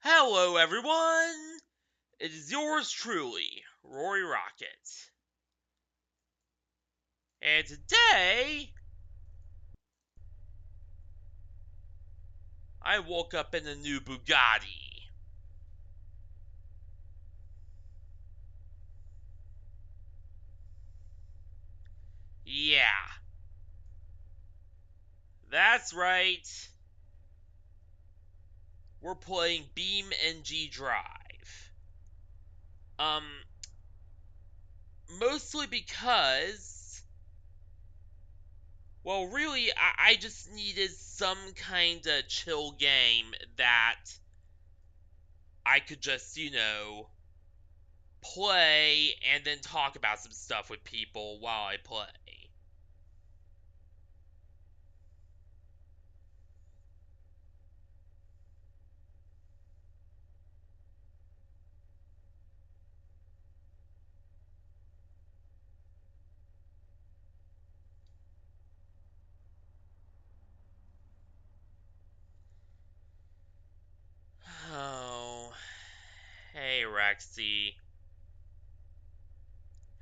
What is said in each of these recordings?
Hello, everyone! It is yours truly, Rory Rocket. And today, I woke up in a new Bugatti. Yeah, that's right. We're playing BeamNG Drive. Um, Mostly because, well, really, I just needed some kind of chill game that I could just, play and then talk about some stuff with people while I play. Oh, hey Rexy,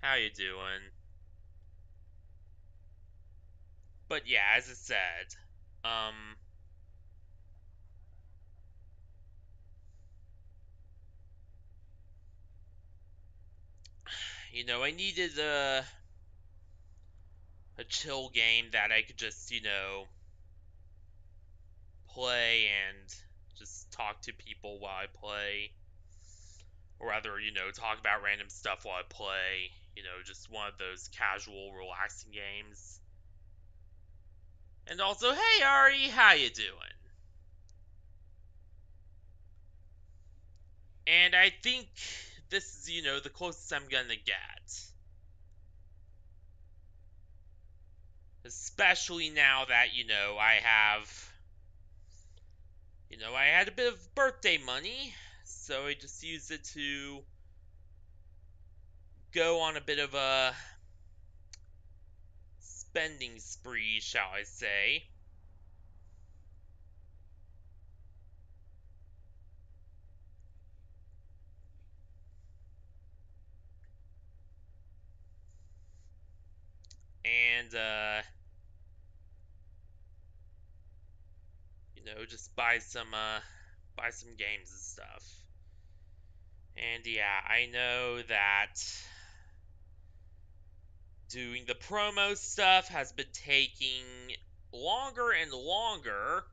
how you doing? But yeah, as I said, um, I needed a chill game that I could just, play and just talk to people while I play, or rather, talk about random stuff while I play. Just one of those casual, relaxing games. And also, hey Ari, how you doing? And I think this is, the closest I'm gonna get. Especially now that, I had a bit of birthday money, so I just used it to go on a bit of a spending spree, shall I say. And, just buy some games and stuff. And yeah, I know that doing the promo stuff has been taking longer and longer.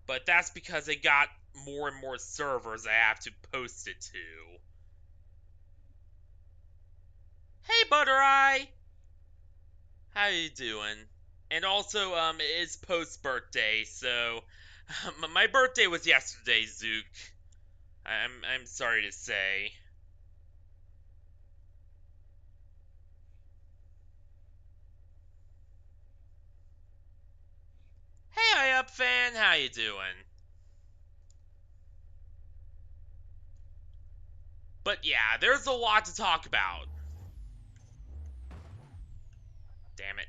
But that's because I got more and more servers I have to post it to. Hey, Butter Eye! How you doing? And also, it is post birthday, so my birthday was yesterday, Zook. I'm sorry to say. Hey, I up fan, how you doing? But yeah, there's a lot to talk about. Damn it.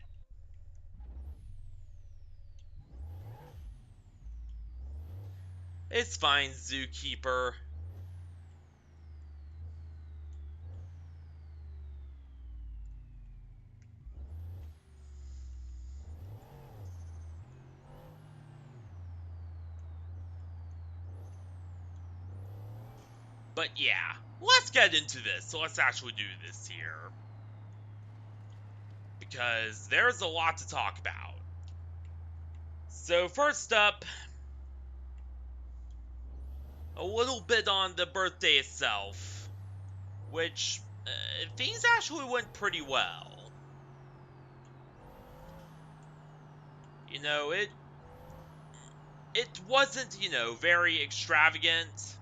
It's fine, Zookeeper. But yeah, let's get into this. So let's actually do this here. Because there's a lot to talk about. So, first up, a little bit on the birthday itself, which things actually went pretty well. You know, it wasn't, very extravagant.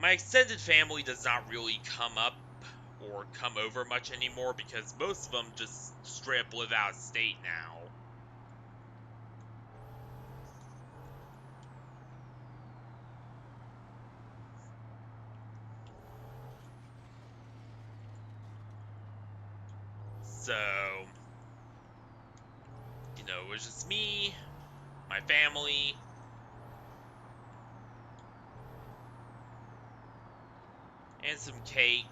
My extended family does not really come up or come over much anymore because most of them just straight up live out of state now. So, you know, it was just me, my family, and some cake.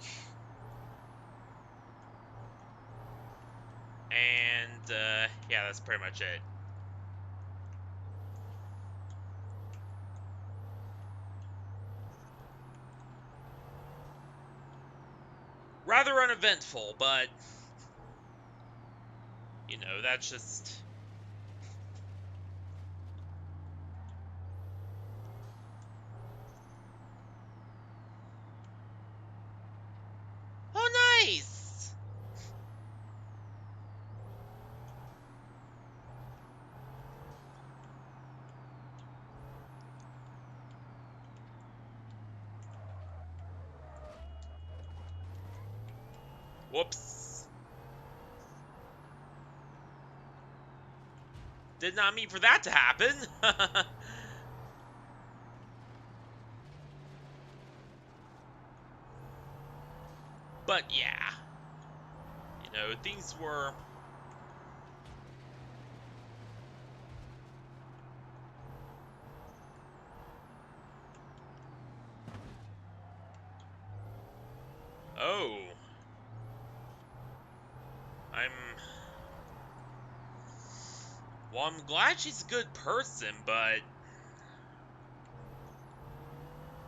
And, yeah, that's pretty much it. Rather uneventful, but, you know, that's just... Oh, nice! Whoops. Did not mean for that to happen. But yeah. You know, things were... Oh. Well, I'm glad she's a good person, but...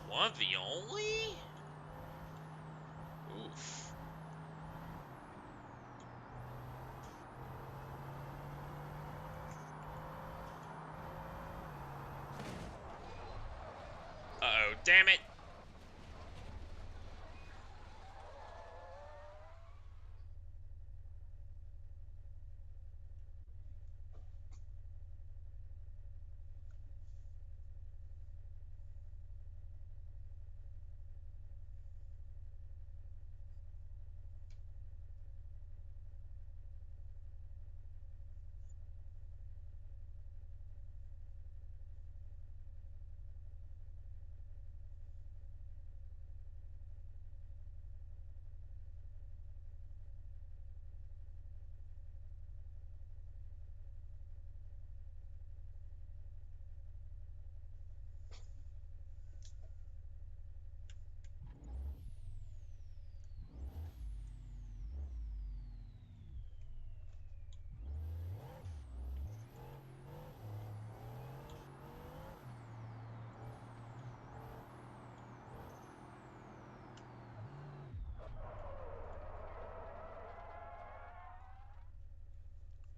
One of the only? Oof. Uh-oh, damn it.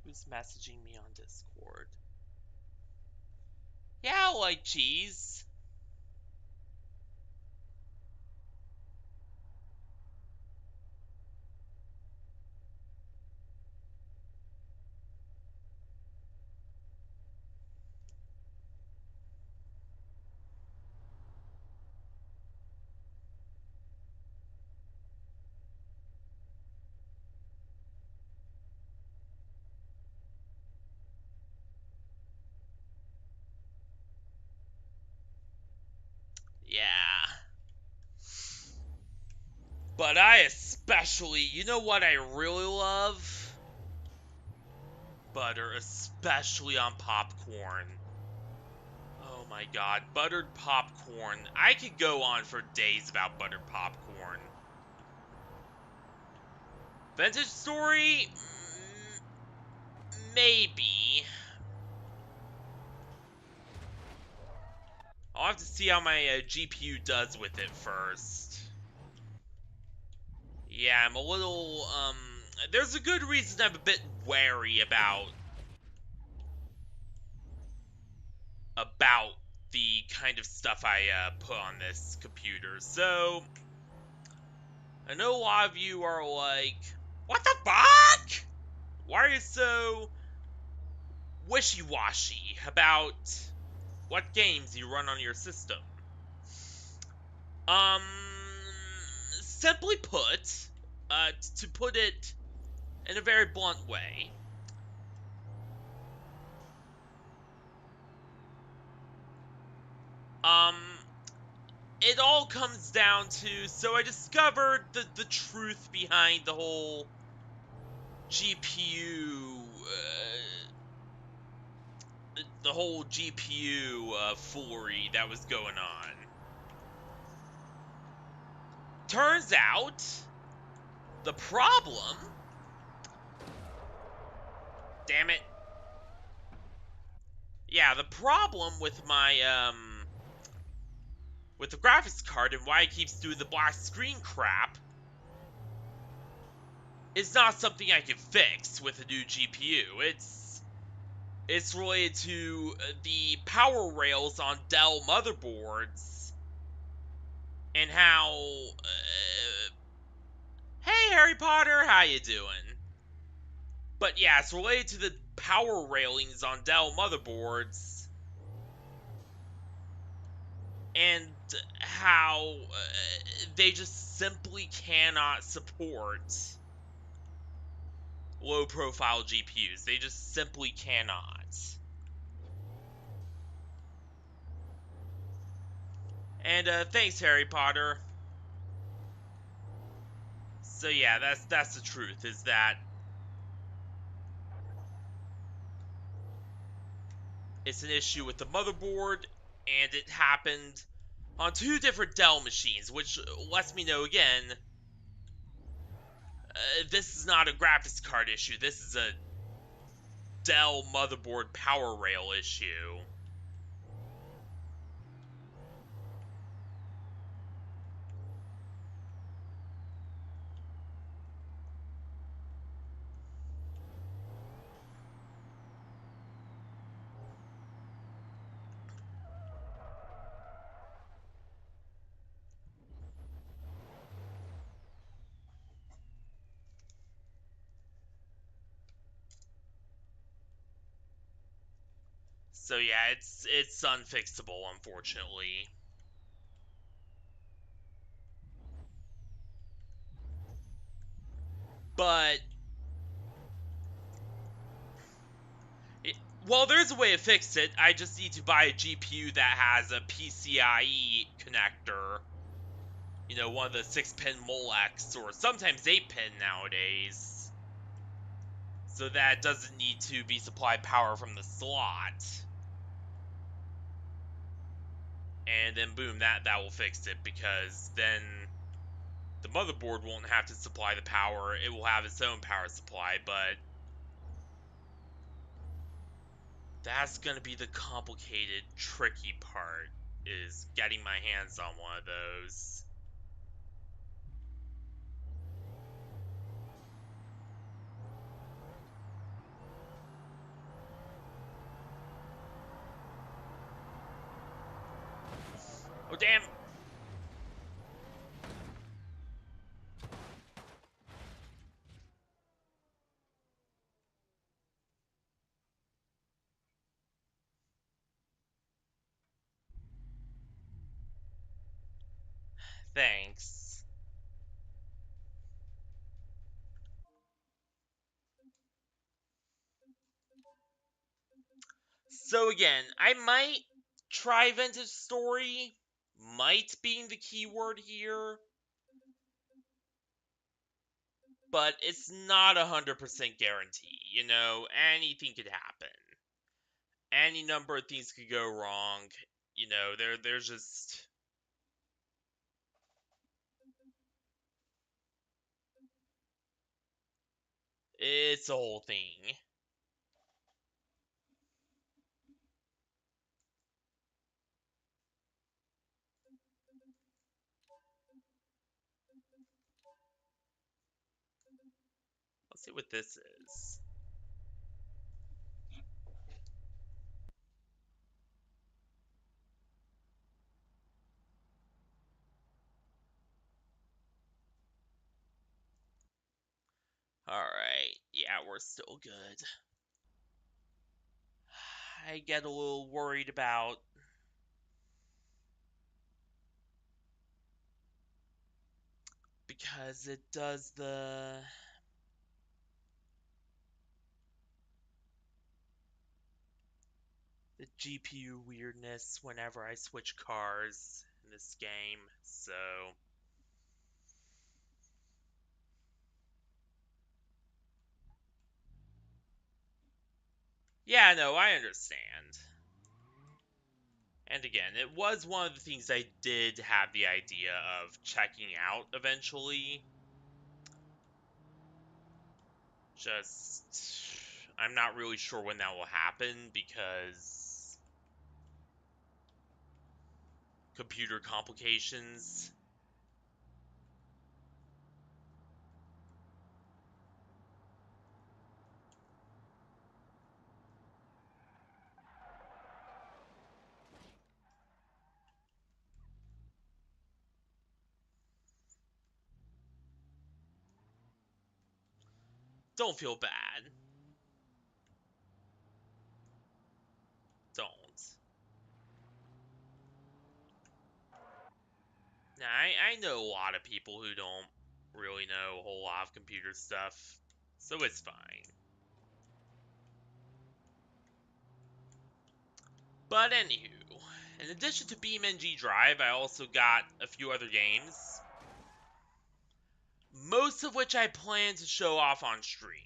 Who's messaging me on Discord? Yeah, I like cheese. Yeah. But I especially, you know what I really love? Butter, especially on popcorn. Oh my god, buttered popcorn. I could go on for days about buttered popcorn. Vintage story? Maybe. I'll have to see how my GPU does with it first. Yeah, I'm a little, there's a good reason I'm a bit wary about the kind of stuff I put on this computer. So, I know a lot of you are like, what the fuck? Why are you so wishy-washy about what games you run on your system? Um, simply put, to put it in a very blunt way, um, it all comes down to, so I discovered the truth behind the whole GPU the whole GPU foolery that was going on. Turns out, the problem... Damn it. Yeah, the problem with my, with the graphics card and why it keeps doing the black screen crap is not something I can fix with a new GPU. It's related to the power rails on Dell motherboards and how hey Harry Potter, how you doing? But yeah, it's related to the power railings on Dell motherboards and how they just simply cannot support low profile GPUs. They just simply cannot. And thanks Harry Potter. So yeah, that's the truth, is that it's an issue with the motherboard, and it happened on two different Dell machines, which lets me know again, this is not a graphics card issue. This is a Dell motherboard power rail issue. So yeah, it's unfixable, unfortunately. But well, there's a way to fix it. I just need to buy a GPU that has a PCIe connector. You know, one of the 6-pin Molex, or sometimes 8-pin nowadays. So that doesn't need to be supplied power from the slot. And then boom, that will fix it, because then the motherboard won't have to supply the power. It will have its own power supply, but that's going to be the complicated, tricky part, is getting my hands on one of those. Oh, damn! Thanks. So again, I might try Vintage Story, might being the keyword here, but it's not 100% guarantee. You know, anything could happen. Any number of things could go wrong. You know, there's just, it's a whole thing. Let's see what this is. Alright, yeah, we're still good. I get a little worried about because it does the GPU weirdness whenever I switch cars in this game, so Yeah, no, I understand. And again, it was one of the things I did have the idea of checking out eventually. Just, I'm not really sure when that will happen because computer complications. Don't feel bad. Don't. Now, I know a lot of people who don't really know a whole lot of computer stuff, so it's fine. But anywho, in addition to BeamNG Drive, I also got a few other games, most of which I plan to show off on stream.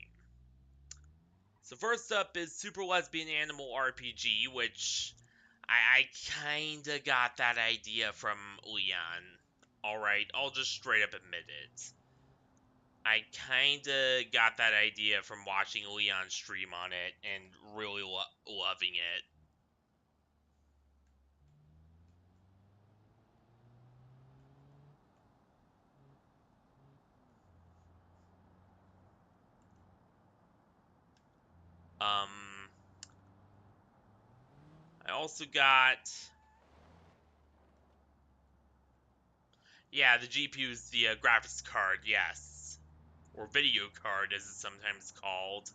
So first up is Super Lesbian Animal RPG, which I kinda got that idea from Leon. Alright, I'll just straight up admit it. I kinda got that idea from watching Leon stream on it and really loving it. Um, I also got, yeah, the GPU is the graphics card, yes, or video card as it's sometimes called.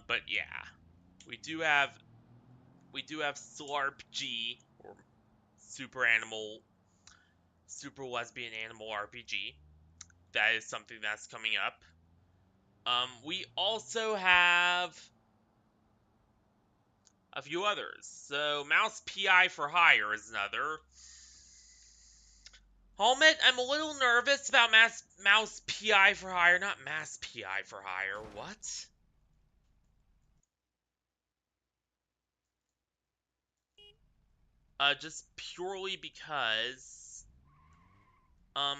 But yeah, we do have Slarp G, or Super Lesbian Animal RPG. That is something that's coming up. We also have a few others. So Mouse PI for Hire is another. I'll admit, I'm a little nervous about Mouse PI for Hire, not Mass PI for Hire. What? Just purely because, um,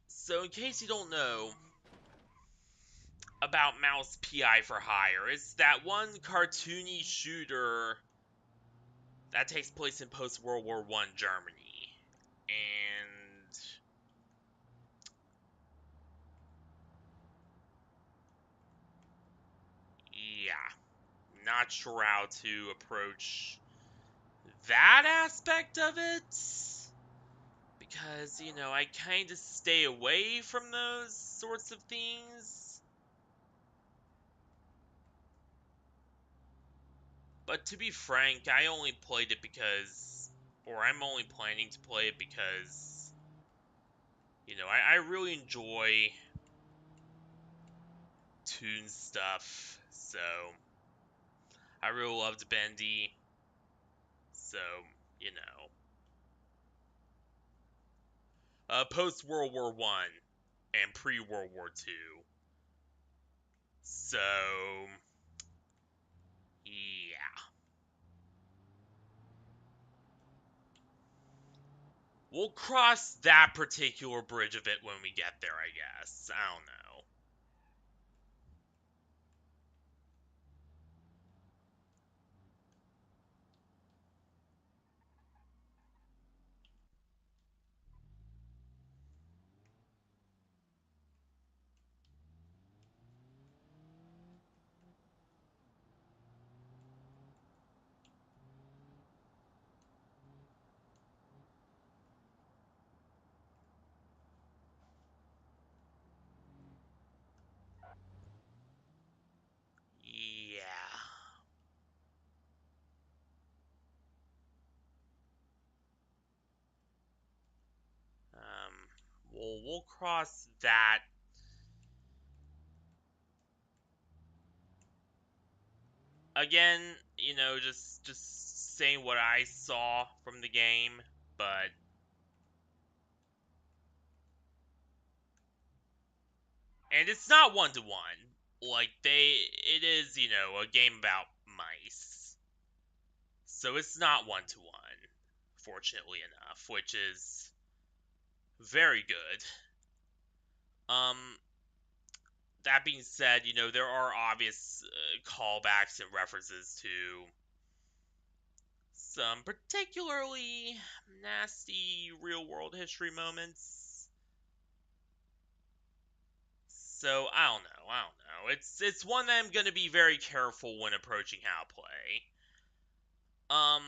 so in case you don't know about Mouse PI for Hire, it's that one cartoony shooter that takes place in post-World War I Germany. And yeah, not sure how to approach that aspect of it. Because, I kind of stay away from those sorts of things. But to be frank, I only played it because, or I'm only planning to play it because, I really enjoy Toon stuff. So, I really loved Bendy. So, you know. Post World War One and pre World War Two. So, yeah. We'll cross that particular bridge of it when we get there, I guess. I don't know. We'll cross that. Again, just saying what I saw from the game, but and it's not 1-to-1. Like it is, a game about mice. So it's not 1-to-1, fortunately enough, which is very good. That being said, there are obvious callbacks and references to some particularly nasty real world history moments. So I don't know. It's one that I'm gonna be very careful when approaching how to play. Um,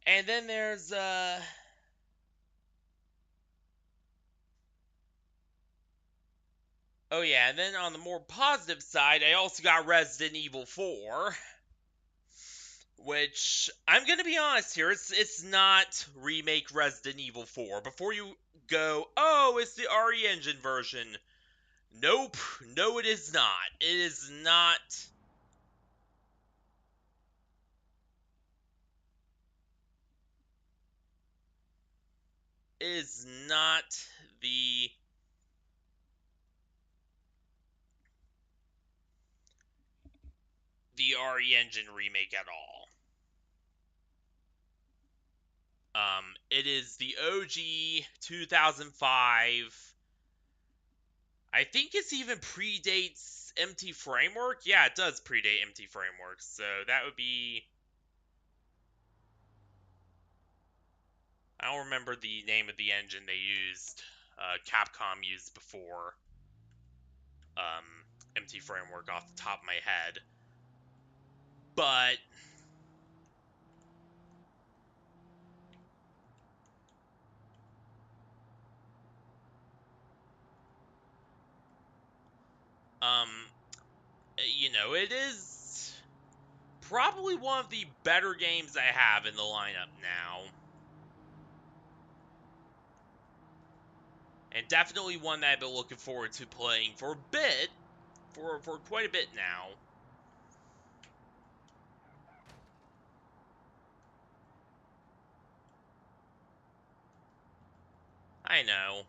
and then there's oh yeah, and then on the more positive side, I also got Resident Evil 4, which I'm gonna be honest here, it's not remake Resident Evil 4. Before you go, oh, it's the RE Engine version. Nope, no, it is not. It is not. It is not the RE Engine remake at all. It is the OG 2005. I think it's even predates MT Framework. Yeah, it does predate MT Framework. So that would be. I don't remember the name of the engine they used. Capcom used before um, MT Framework off the top of my head. But um, it is probably one of the better games I have in the lineup now. And definitely one that I've been looking forward to playing for a bit, for quite a bit now. I know.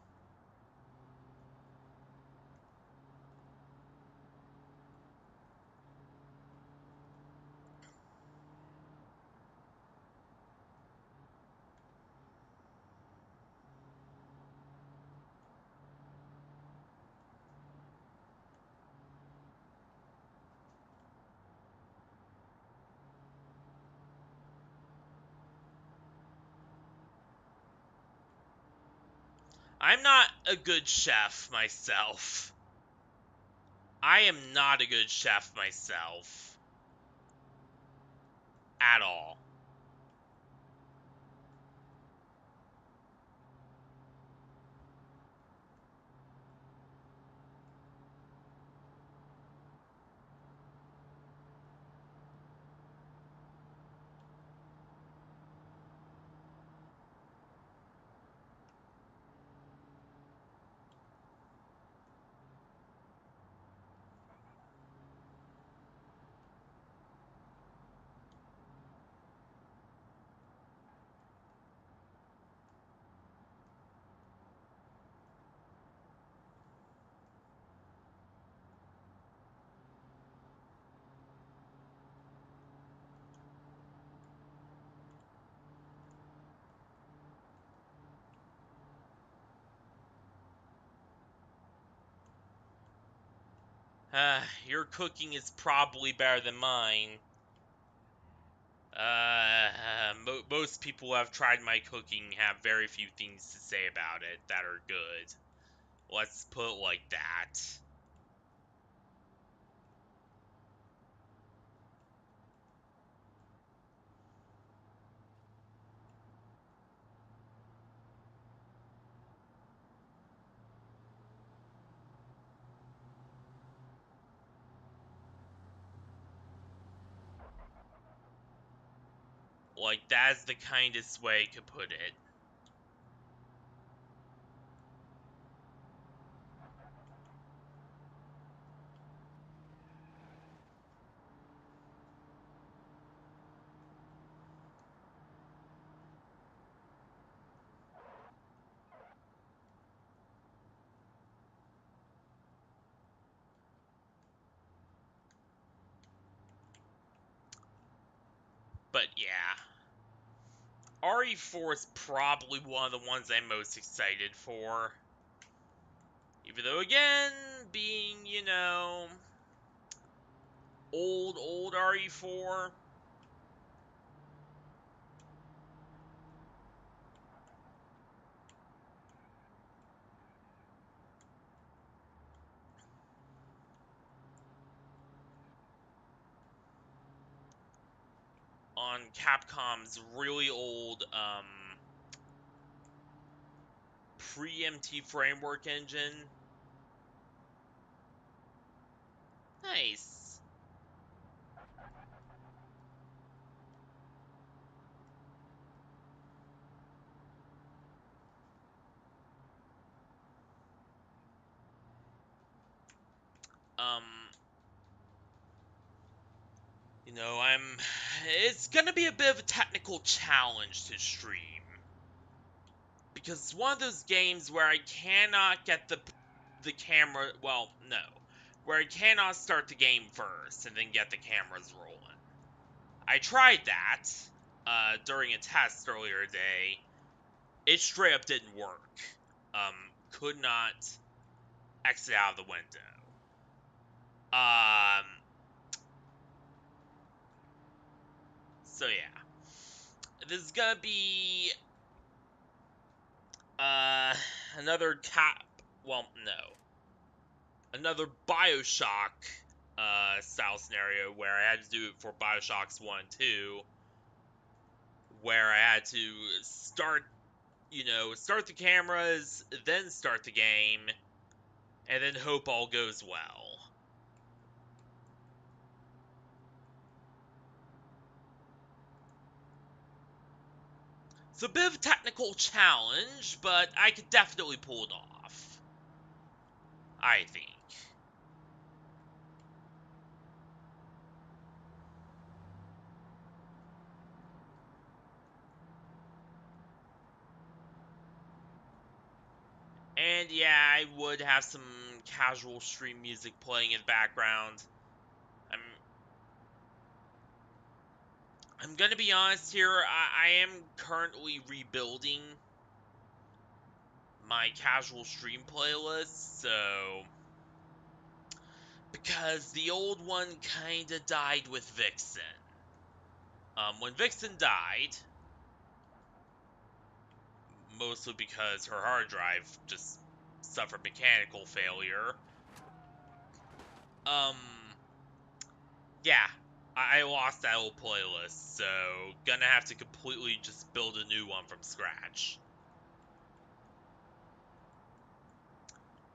I'm not a good chef myself. I am not a good chef myself. At all. Your cooking is probably better than mine. Most people who have tried my cooking have very few things to say about it that are good. Let's put it like that. Like, that's the kindest way I could put it. But yeah. RE4 is probably one of the ones I'm most excited for. Even though, again, being, old RE4. On Capcom's really old, pre-MT framework engine. Nice. Um, it's gonna be a bit of a technical challenge to stream. Because it's one of those games where I cannot get the camera, well, no. Where I cannot start the game first and then get the cameras rolling. I tried that, during a test earlier today. It straight up didn't work. Could not exit out of the window. Um, so yeah. This is gonna be, uh, another well, no. Another Bioshock, style scenario where I had to do it for Bioshocks 1 and 2, where I had to start the cameras, then start the game, and then hope all goes well. It's a bit of a technical challenge, but I could definitely pull it off. I think. And yeah, I would have some casual stream music playing in the background. I'm I'm gonna be honest here, I am currently rebuilding my casual stream playlist, so because the old one kinda died with Vixen. When Vixen died, mostly because her hard drive just suffered mechanical failure. Um, yeah, I lost that old playlist, so gonna have to completely just build a new one from scratch.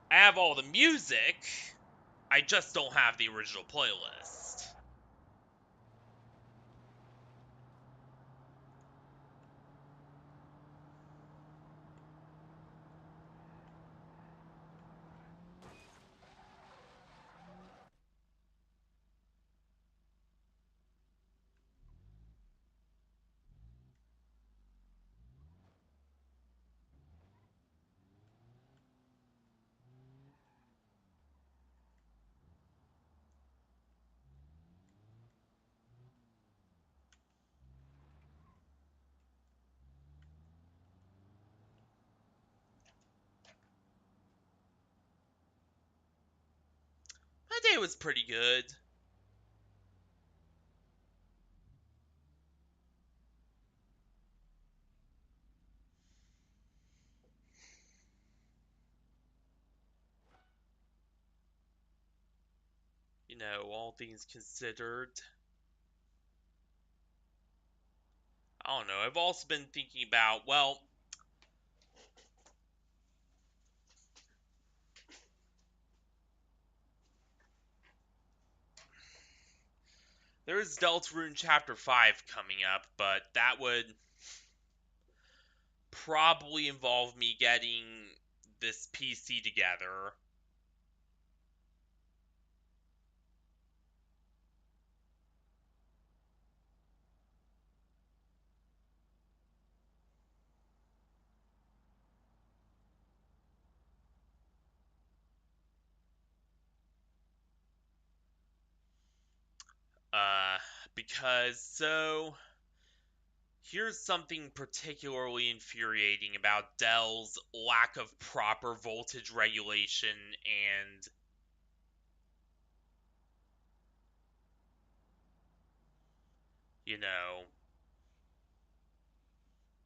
I have all the music, I just don't have the original playlist. My day was pretty good. All things considered. I don't know. I've also been thinking about, well, There is Deltarune Chapter 5 coming up, but that would probably involve me getting this PC together. Uh, because here's something particularly infuriating about Dell's lack of proper voltage regulation and, you know,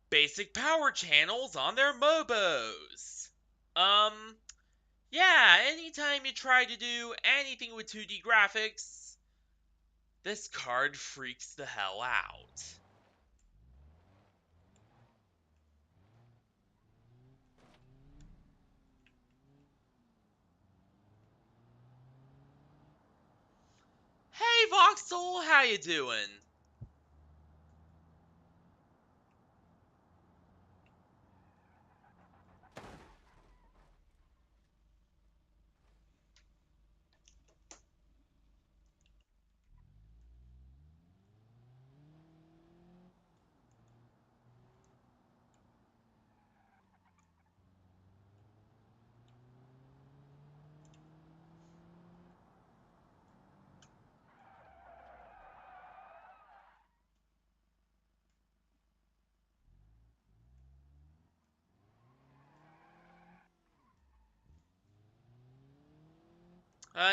basic power channels on their Mobos. Um, yeah, anytime you try to do anything with 2D graphics, this card freaks the hell out. Hey Voxel, how you doing?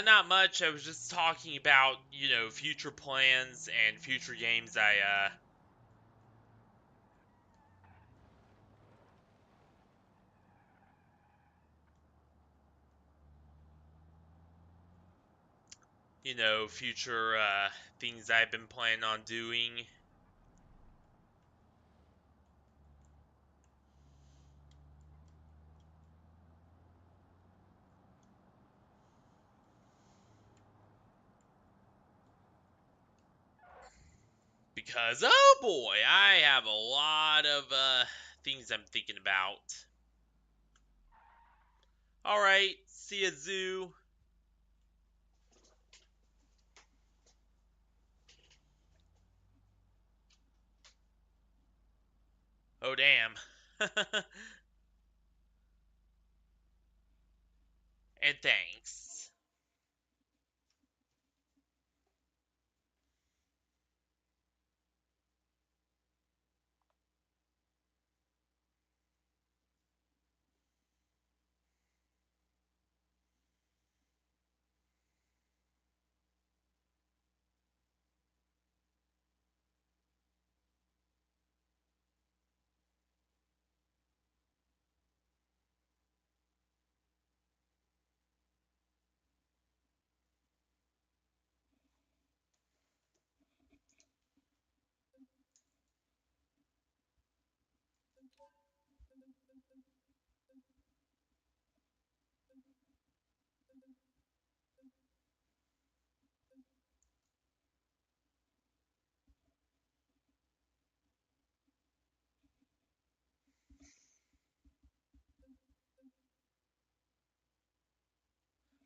Not much. I was just talking about, future plans and future games future things I've been planning on doing. Because, oh boy, I have a lot of things I'm thinking about. Alright, see ya, Zoo. Oh, damn. And thanks.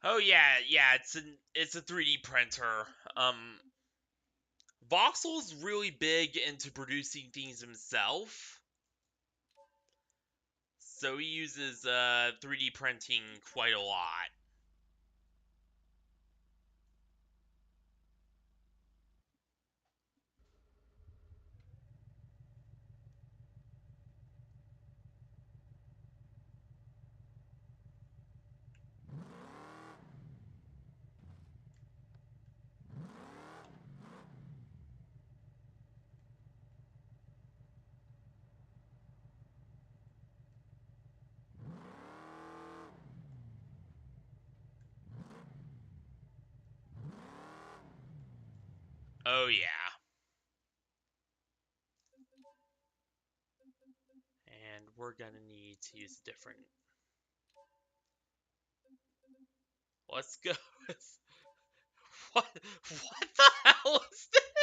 Oh yeah, it's a 3D printer. Voxel's really big into producing things himself, so he uses 3D printing quite a lot. Oh yeah. And we're gonna need to use different. Let's go. What? What the hell is this?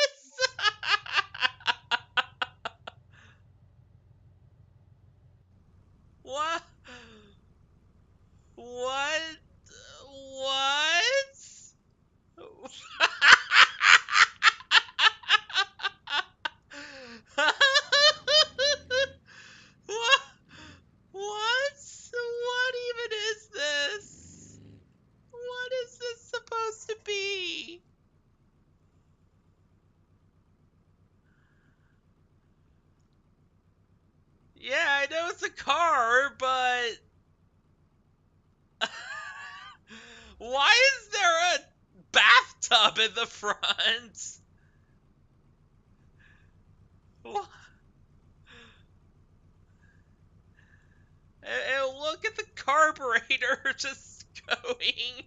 the car, but why is there a bathtub in the front? And look at the carburetor just going.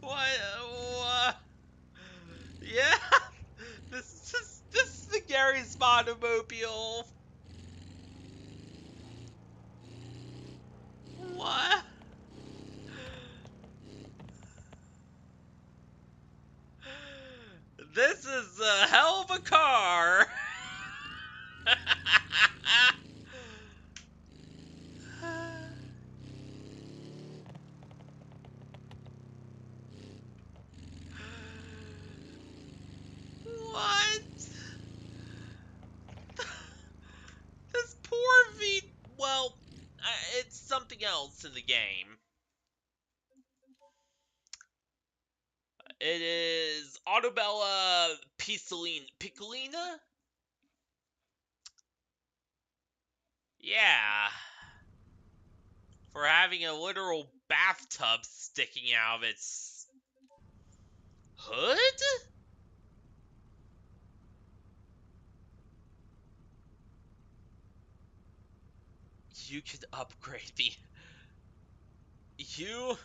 What? Yeah, this is the Gary's automobile. What? This is a hell of a car. What? This poor V. Well, it's something else in the game. It is Autobella Piccolina? Yeah. For having a literal bathtub sticking out of its hood? You could upgrade the. You.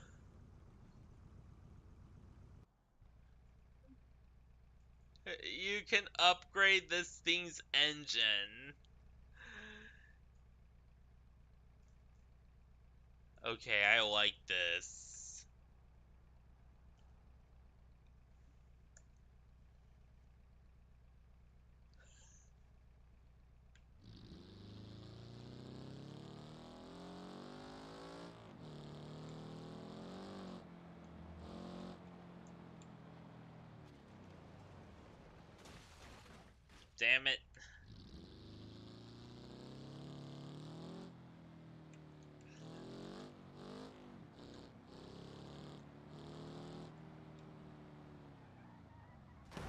You can upgrade this thing's engine. Okay, I like this. Damn it.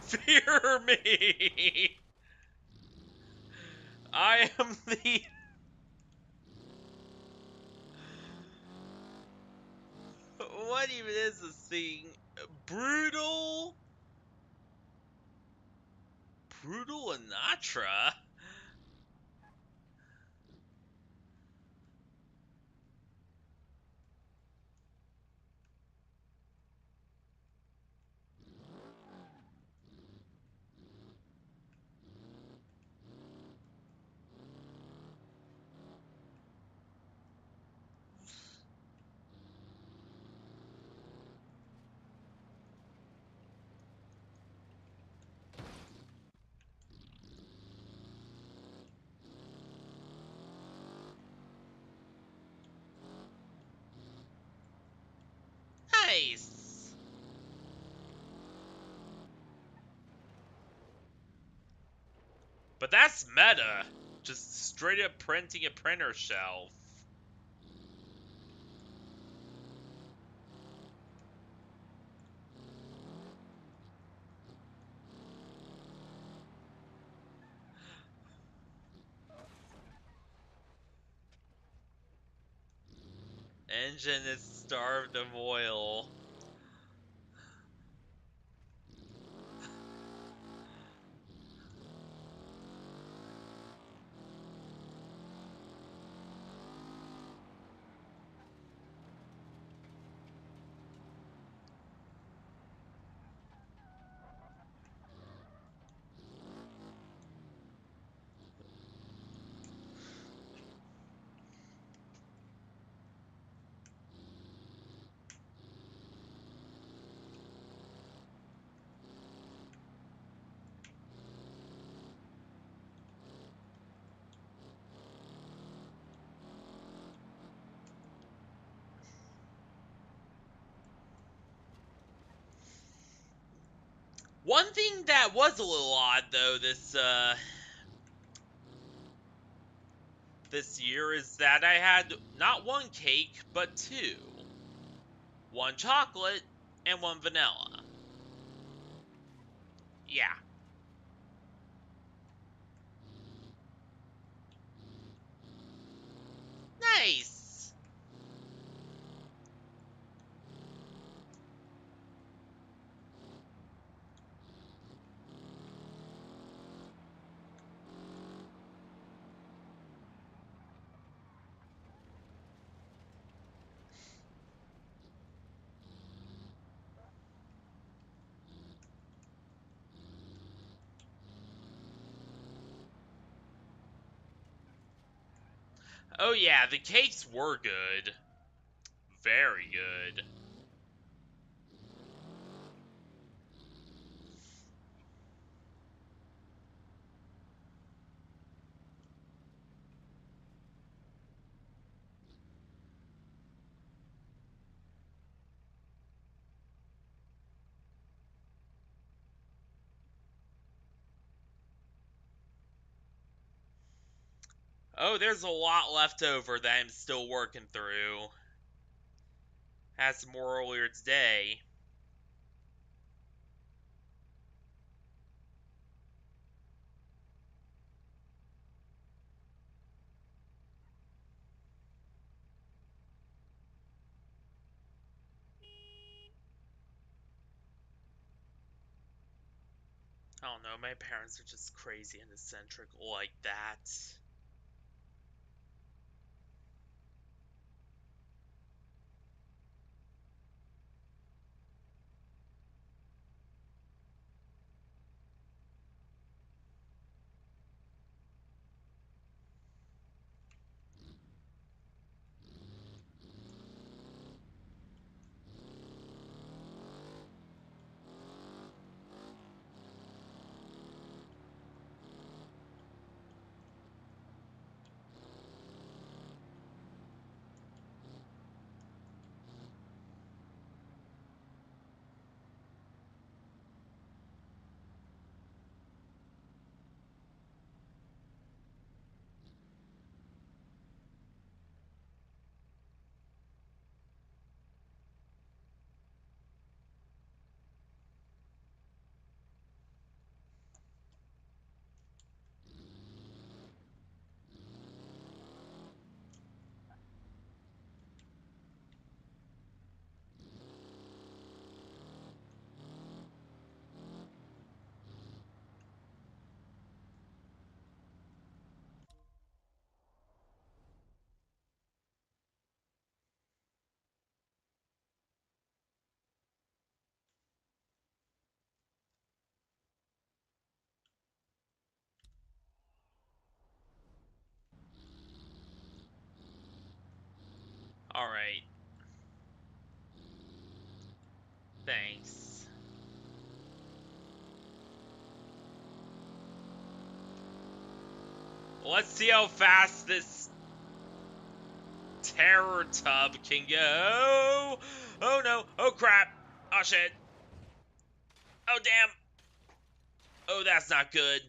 Fear me! I am the. What even is this thing? Brutal? Brutal Anatra? Nice! But that's meta. Just straight up printing a printer shelf. Engine is starved of oil. One thing that was a little odd though this year is that I had not one cake but two. One chocolate and one vanilla. Yeah. Nice. Oh yeah, the cakes were good. Very good. Oh, there's a lot left over that I'm still working through. Had some more earlier today. I don't know, my parents are just crazy and eccentric like that. Alright, thanks. Let's see how fast this terror tub can go. Oh no. Oh crap. Oh shit. Oh damn. Oh, that's not good.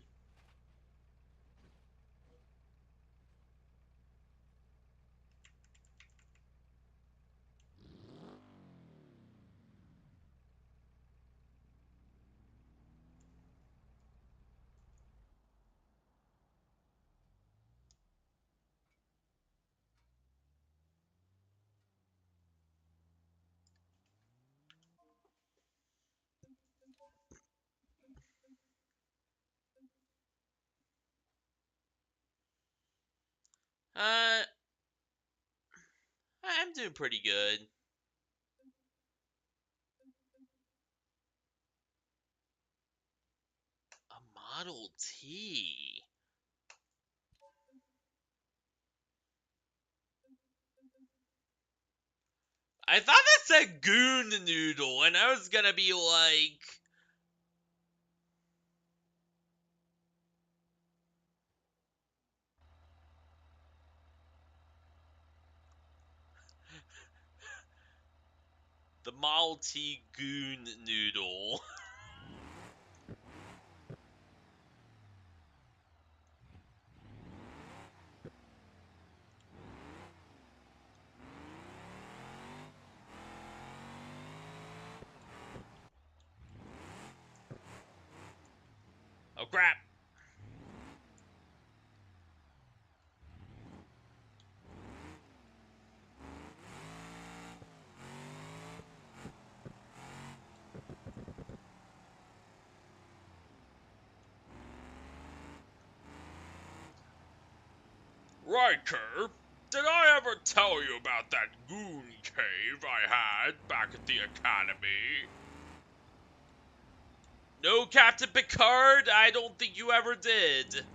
Uh, I'm doing pretty good. A Model T. I thought that said goon noodle, and I was gonna be like, the Model T goon noodle. crap. Riker, did I ever tell you about that goon cave I had back at the academy? No, Captain Picard, I don't think you ever did.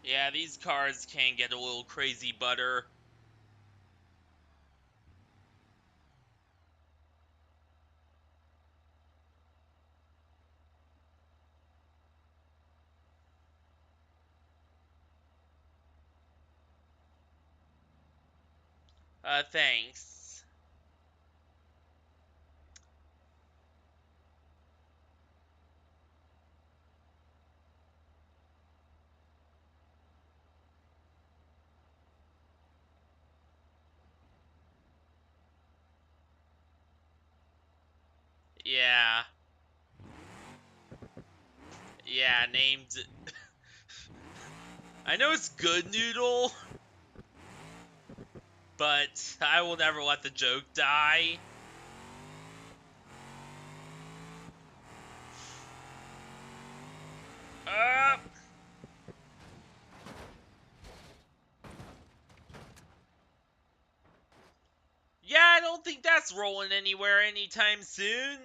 Yeah, these cars can get a little crazy butter. Thanks. Yeah. Yeah, named... I know it's good, Noodle, but I will never let the joke die. Uh, yeah, I don't think that's rolling anywhere anytime soon.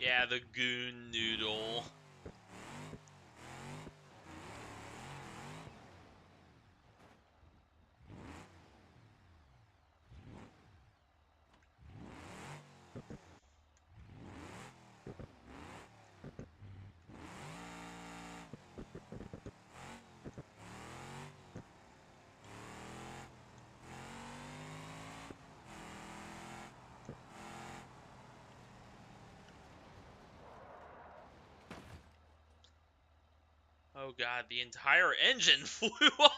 Yeah, the goon noodle. Oh god, the entire engine flew off!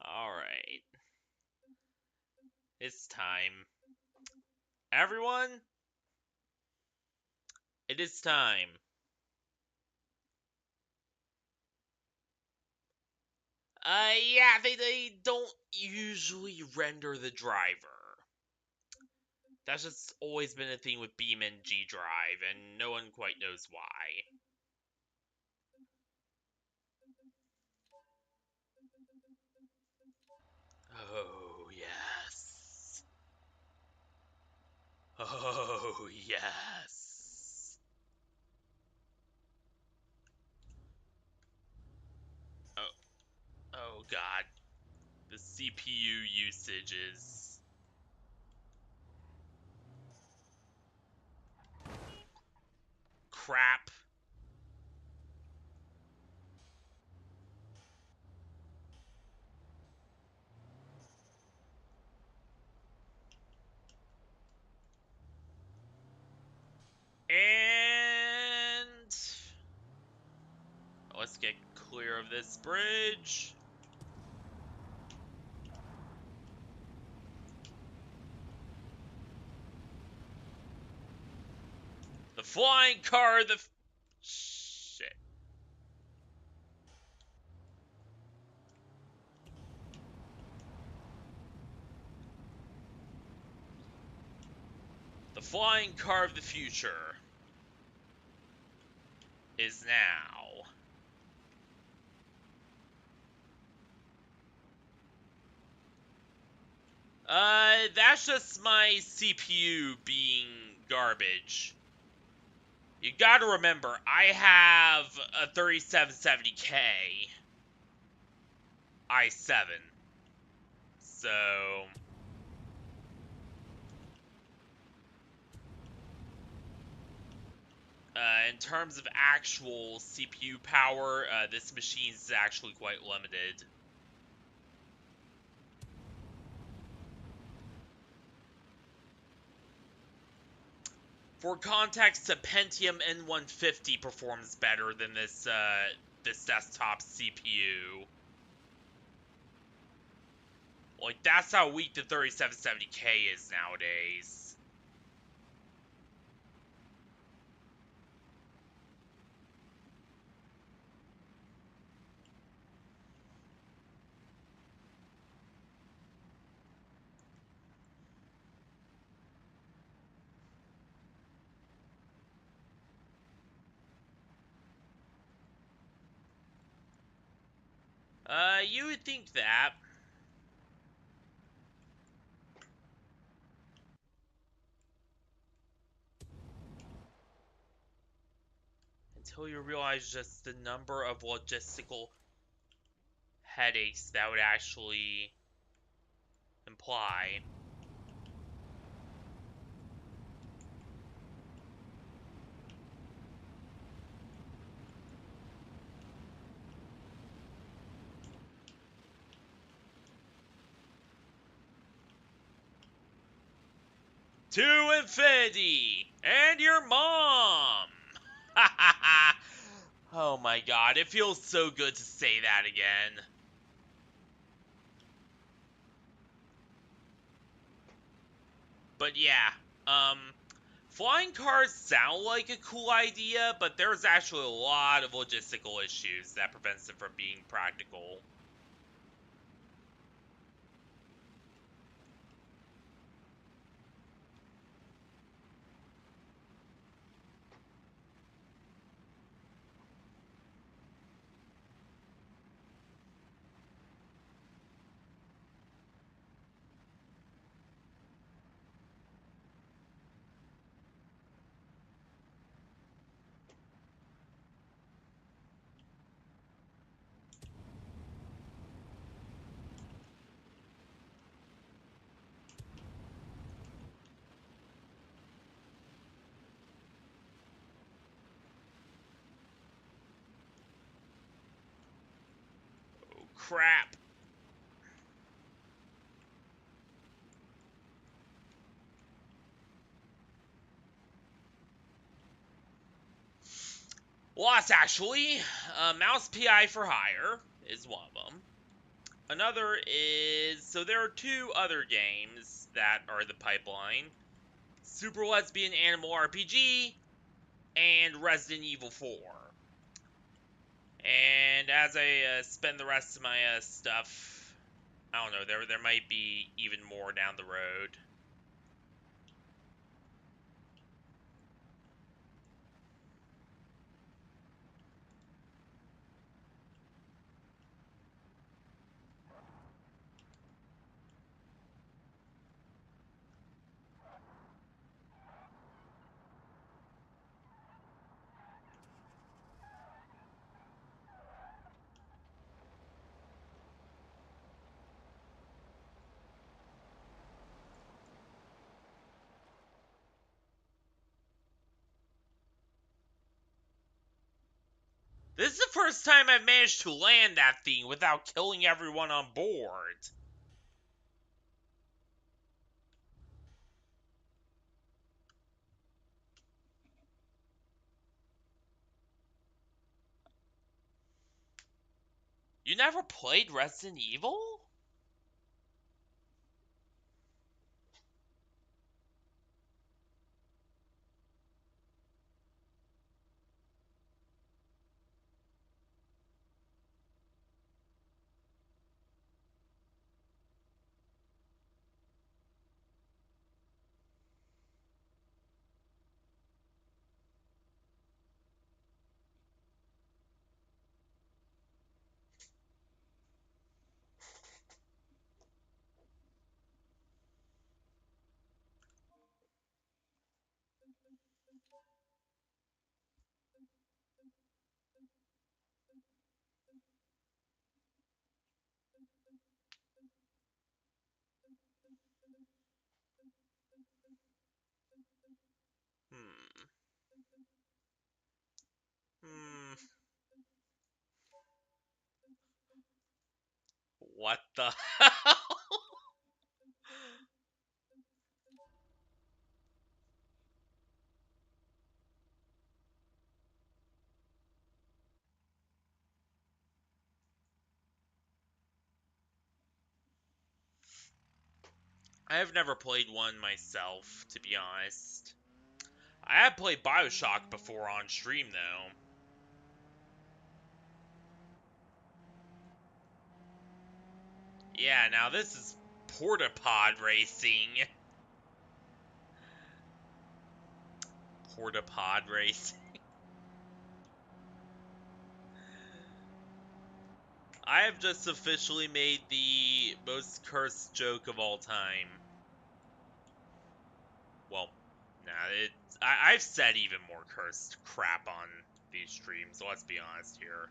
Alright, it's time. Everyone, it is time. Yeah, they don't usually render the driver. That's just always been a thing with BeamNG Drive, and no one quite knows why. Oh, yes. Oh, yes. Oh, oh god. The CPU usage is crap. And let's get clear of this bridge. The flying car, shit. The flying car of the future is now. That's just my CPU being garbage. You gotta remember, I have a 3770K i7. So, in terms of actual CPU power, this machine is actually quite limited. For context, a Pentium N150 performs better than this desktop CPU. Like, that's how weak the 3770K is nowadays. You would think that. Until you realize just the number of logistical headaches that would actually imply. To infinity and your mom. Oh my god, it feels so good to say that again. But yeah, flying cars sound like a cool idea, but there's actually a lot of logistical issues that prevents them from being practical. Oh crap. Lots actually. Mouse PI for Hire is one of them. Another is, so there are two other games that are in the pipeline. Super Lesbian Animal RPG and Resident Evil 4. And as I spend the rest of my stuff, I don't know, there might be even more down the road. This is the first time I've managed to land that thing without killing everyone on board. You never played Resident Evil? Hmm. Hmm. What the hell? I have never played one myself, to be honest. I have played Bioshock before on stream, though. Yeah, now this is Portapod racing. Portapod racing. I have just officially made the most cursed joke of all time. Well, nah, I've said even more cursed crap on these streams, so let's be honest here.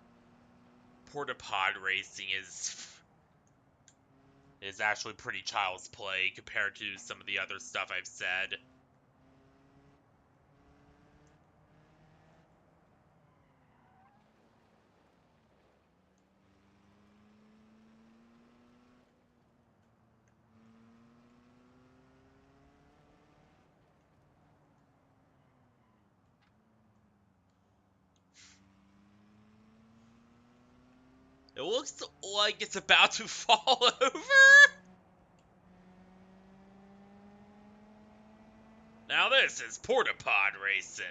Portapod racing is actually pretty child's play compared to some of the other stuff I've said. It looks like it's about to fall over. Now this is Portapod racing.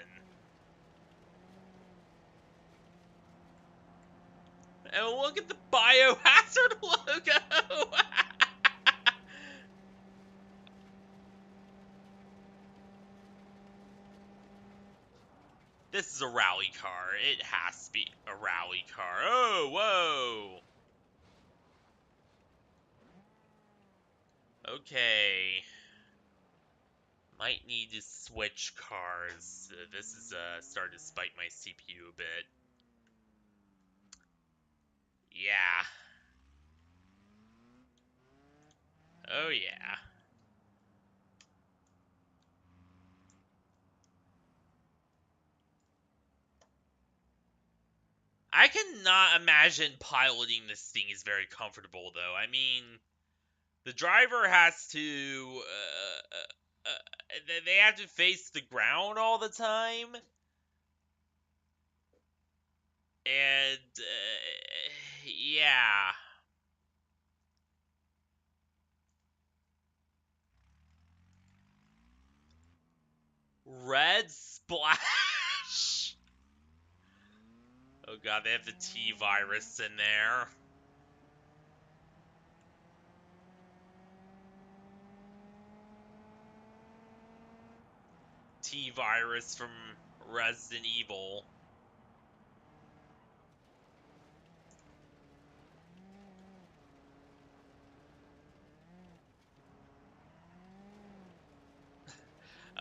And look at the Biohazard logo! This is a rally car. It has to be a rally car. Oh, whoa! Okay. Might need to switch cars. This is starting to spike my CPU a bit. Yeah. Oh, yeah. I cannot imagine piloting this thing is very comfortable, though. I mean, the driver has to. They have to face the ground all the time. And. Yeah. Red Splash! Oh god, they have the T virus in there. T virus from Resident Evil.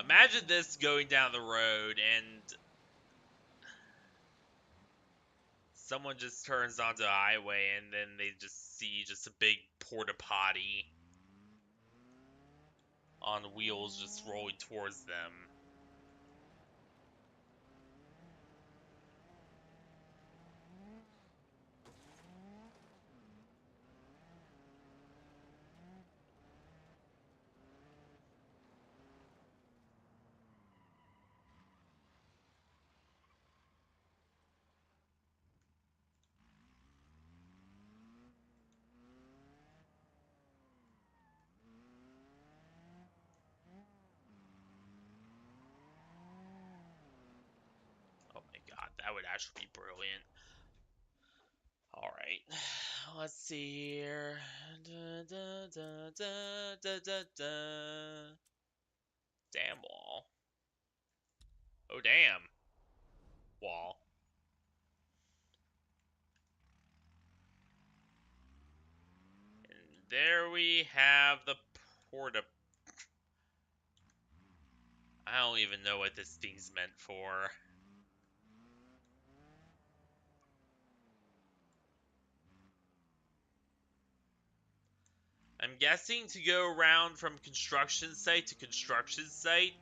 Imagine this going down the road and someone just turns onto a highway and then they just see just a big porta potty on wheels just rolling towards them. That would actually be brilliant. Alright. Let's see here. Damn wall. Oh, damn. Wall. And there we have the porta. I don't even know what this thing's meant for. I'm guessing to go around from construction site to construction site,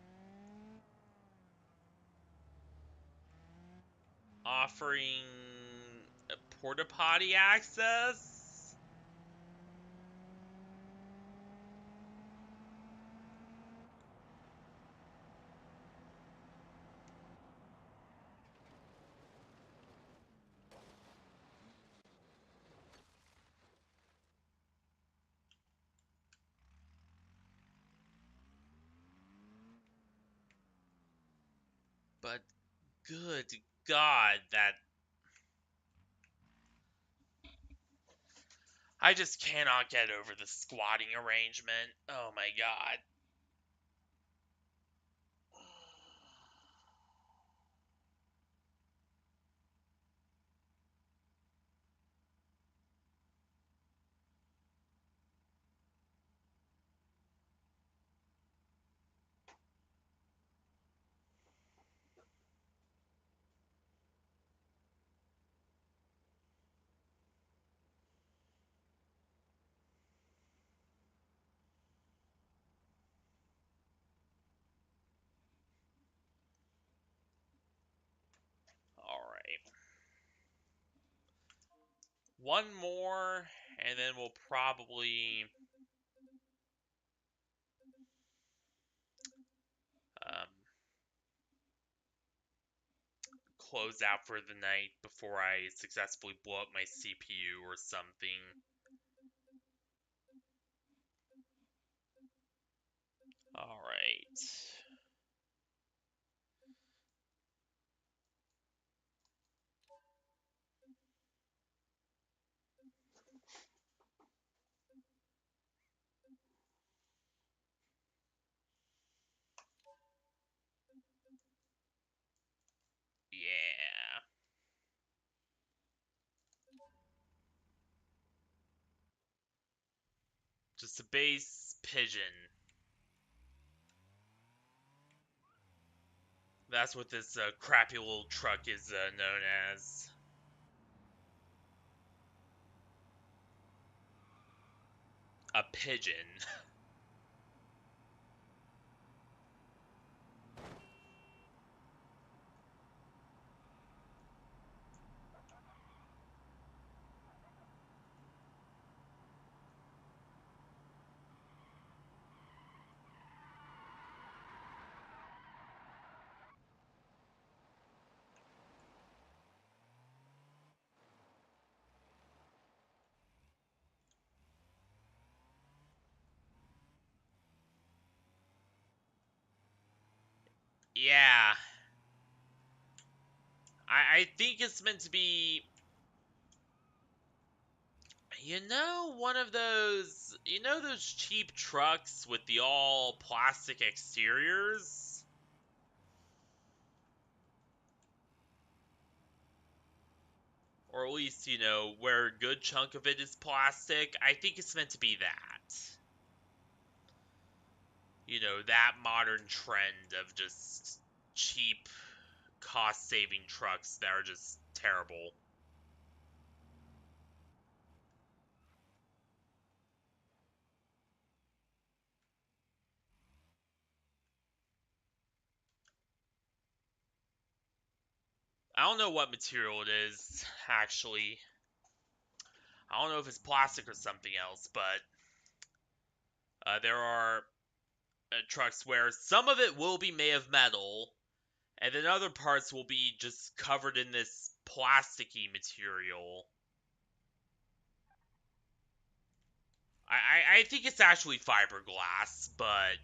offering a porta potty access. But good God, that I just cannot get over the squatting arrangement. Oh my God. Alright. One more, and then we'll probably um, close out for the night before I successfully blow up my CPU or something. Alright. Yeah. Just a base pigeon. That's what this crappy little truck is known as. A pigeon. Yeah. I think it's meant to be, one of those, those cheap trucks with the all plastic exteriors? Or at least, where a good chunk of it is plastic. I think it's meant to be that. That modern trend of just cheap, cost saving trucks that are just terrible. I don't know what material it is, actually. I don't know if it's plastic or something else, but there are trucks where some of it will be made of metal, and then other parts will be just covered in this plasticky material. I think it's actually fiberglass, but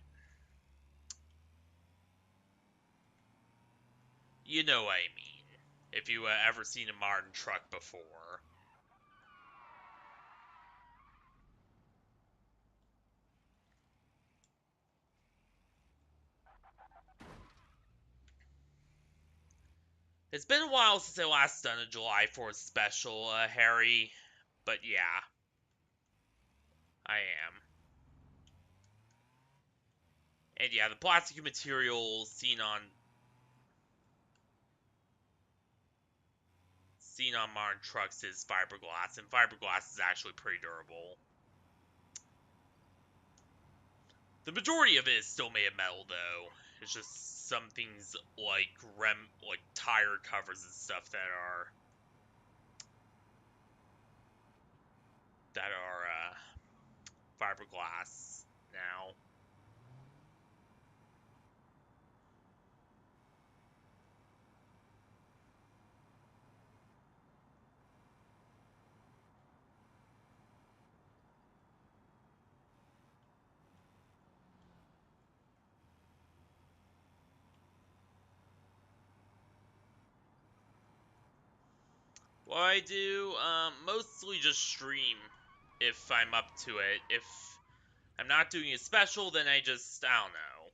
you know what I mean. if you ever seen a modern truck before. It's been a while since I last done a July 4th special, Harry, but yeah, I am. And yeah, the plastic material seen on modern trucks is fiberglass, and fiberglass is actually pretty durable. The majority of it is still made of metal, though. It's just some things like tire covers and stuff that are fiberglass now. What I do, mostly just stream if I'm up to it. If I'm not doing a special, then I don't know.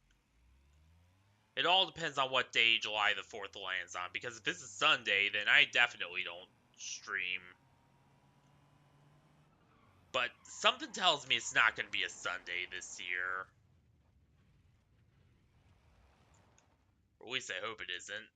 It all depends on what day July the 4th lands on, because if it's a Sunday, then I definitely don't stream. But something tells me it's not going to be a Sunday this year. Or at least I hope it isn't.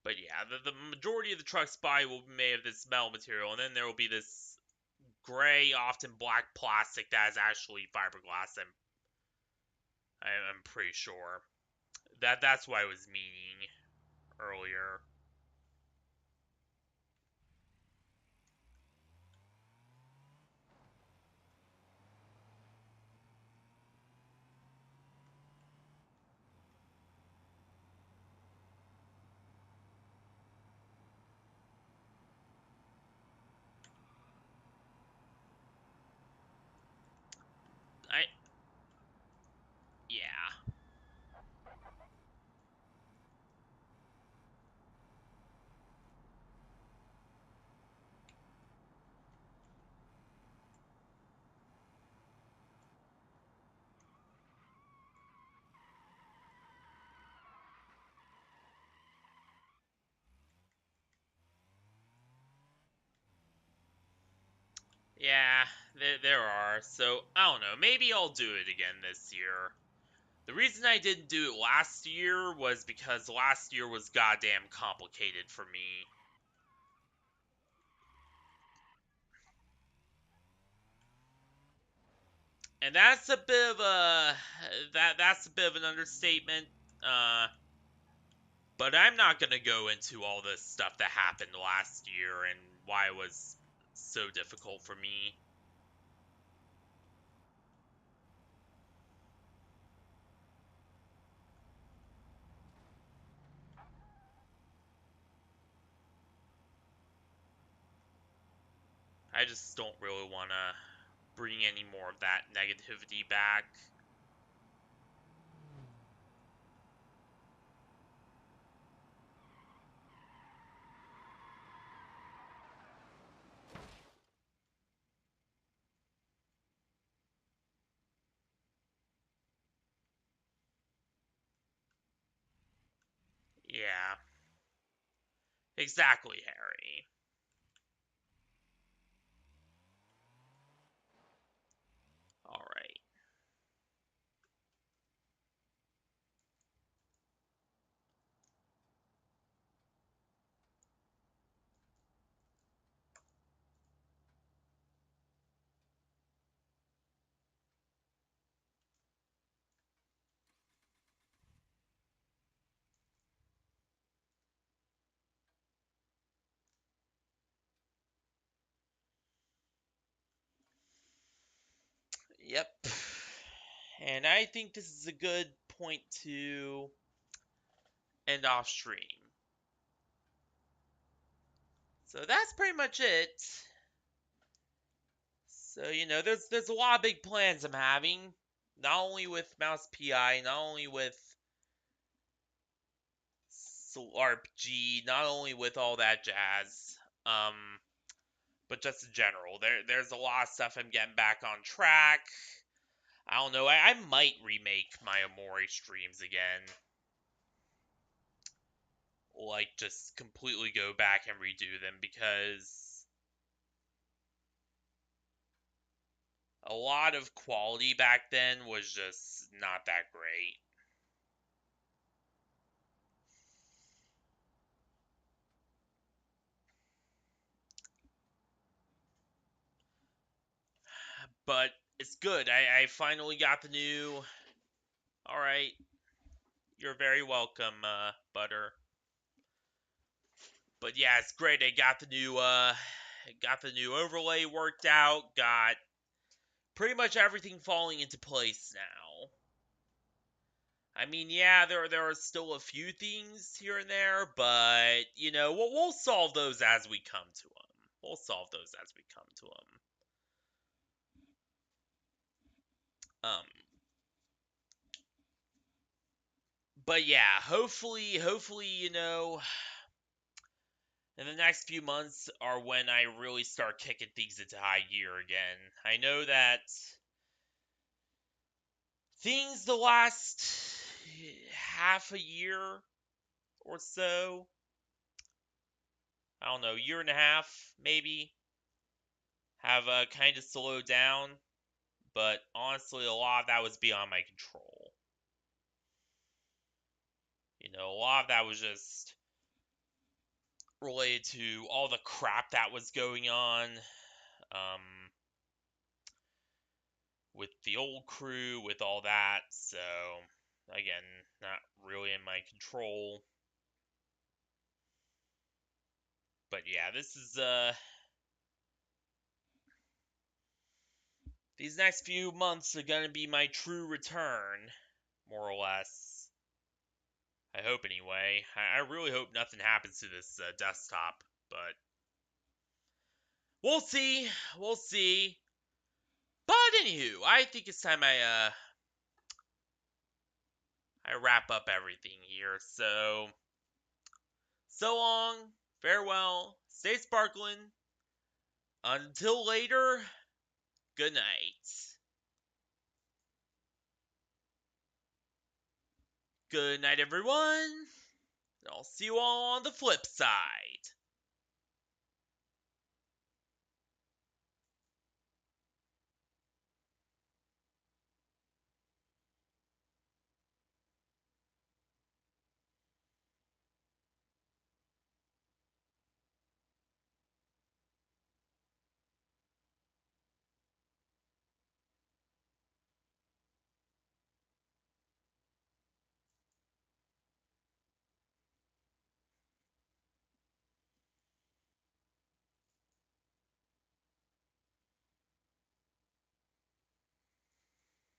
But yeah, the majority of the truck's body will be made of this metal material, and then there will be this gray, often black plastic that is actually fiberglass. I'm pretty sure that's what I was meaning earlier. I Yeah, yeah, there are. So I don't know. Maybe I'll do it again this year. The reason I didn't do it last year was because last year was goddamn complicated for me. And that's a bit of an understatement. Uh, but I'm not gonna go into all the stuff that happened last year and why it was so difficult for me. I just don't really want to bring any more of that negativity back. Yeah, exactly, Harry. Yep. And I think this is a good point to end off stream. So that's pretty much it. So, there's a lot of big plans I'm having. Not only with Mouse PI, not only with RPG, not only with all that jazz, but just in general. There's a lot of stuff I'm getting back on track. I don't know, I might remake my Amori streams again. Like, just completely go back and redo them, because a lot of quality back then was just not that great. But it's good. I finally got the new. Alright. You're very welcome, Butter. But yeah, it's great. I got the new overlay worked out, got pretty much everything falling into place now. I mean, yeah, there are still a few things here and there, but we'll solve those as we come to them. We'll solve those as we come to them. But yeah, hopefully, in the next few months are when I really start kicking things into high gear again. I know that things the last half a year or so, I don't know, year and a half maybe, have kind of slowed down, but honestly, a lot of that was beyond my control. A lot of that was just related to all the crap that was going on. Um, with the old crew, with all that. So, again, not really in my control. But yeah, this is these next few months are gonna be my true return, more or less. I hope anyway. I really hope nothing happens to this desktop, but we'll see. We'll see. But anywho, I think it's time I wrap up everything here. So long, farewell, stay sparkling. Until later, good night. Good night, everyone. I'll see you all on the flip side.